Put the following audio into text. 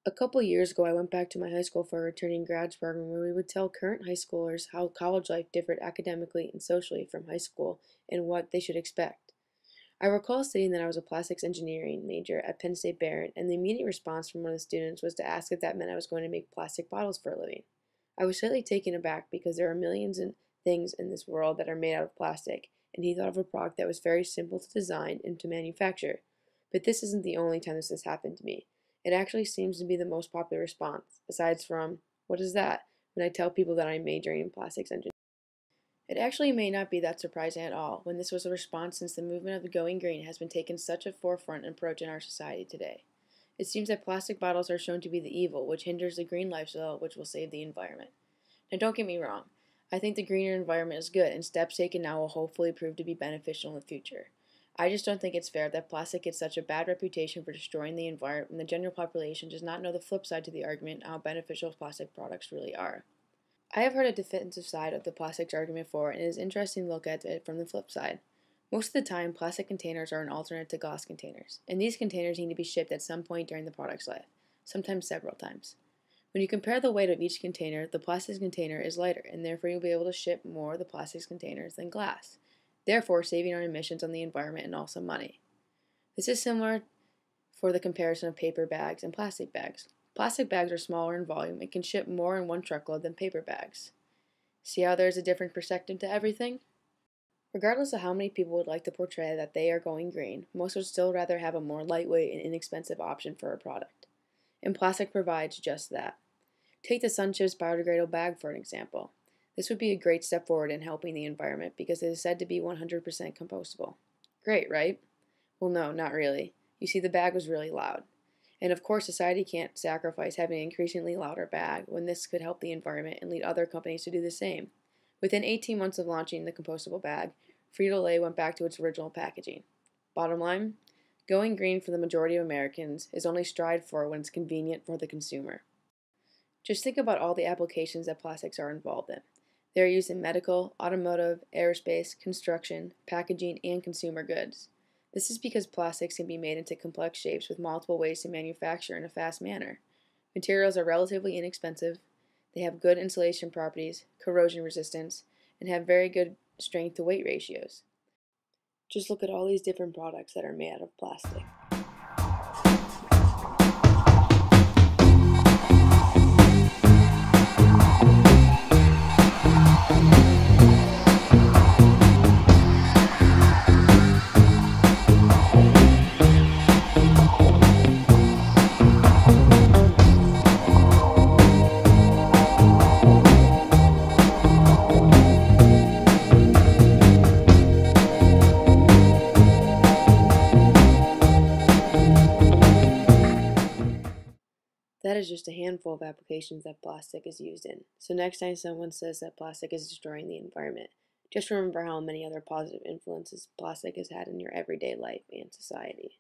A couple years ago, I went back to my high school for a returning grads program where we would tell current high schoolers how college life differed academically and socially from high school and what they should expect. I recall stating that I was a plastics engineering major at Penn State Barrett, and the immediate response from one of the students was to ask if that meant I was going to make plastic bottles for a living. I was slightly taken aback because there are millions of things in this world that are made out of plastic, and he thought of a product that was very simple to design and to manufacture. But this isn't the only time this has happened to me. It actually seems to be the most popular response, aside from, "What is that?" when I tell people that I'm majoring in plastics engineering. It actually may not be that surprising at all when this was a response since the movement of going green has been taken such a forefront approach in our society today. It seems that plastic bottles are shown to be the evil, which hinders the green lifestyle, which will save the environment. Now, don't get me wrong. I think the greener environment is good, and steps taken now will hopefully prove to be beneficial in the future. I just don't think it's fair that plastic gets such a bad reputation for destroying the environment when the general population does not know the flip side to the argument and how beneficial plastic products really are. I have heard a defensive side of the plastics argument before, and it is interesting to look at it from the flip side. Most of the time, plastic containers are an alternate to glass containers, and these containers need to be shipped at some point during the product's life, sometimes several times. When you compare the weight of each container, the plastic container is lighter, and therefore you'll be able to ship more of the plastic containers than glass, therefore saving on emissions on the environment and also money. This is similar for the comparison of paper bags and plastic bags. Plastic bags are smaller in volume and can ship more in one truckload than paper bags. See how there's a different perspective to everything? Regardless of how many people would like to portray that they are going green, most would still rather have a more lightweight and inexpensive option for a product. And plastic provides just that. Take the SunChips biodegradable bag for an example. This would be a great step forward in helping the environment because it is said to be 100% compostable. Great, right? Well, no, not really. You see, the bag was really loud. And of course, society can't sacrifice having an increasingly louder bag when this could help the environment and lead other companies to do the same. Within 18 months of launching the compostable bag, Frito-Lay went back to its original packaging. Bottom line, going green for the majority of Americans is only strived for when it's convenient for the consumer. Just think about all the applications that plastics are involved in. They are used in medical, automotive, aerospace, construction, packaging, and consumer goods. This is because plastics can be made into complex shapes with multiple ways to manufacture in a fast manner. Materials are relatively inexpensive, they have good insulation properties, corrosion resistance, and have very good strength to weight ratios. Just look at all these different products that are made out of plastic. That is just a handful of applications that plastic is used in. So next time someone says that plastic is destroying the environment, just remember how many other positive influences plastic has had in your everyday life and society.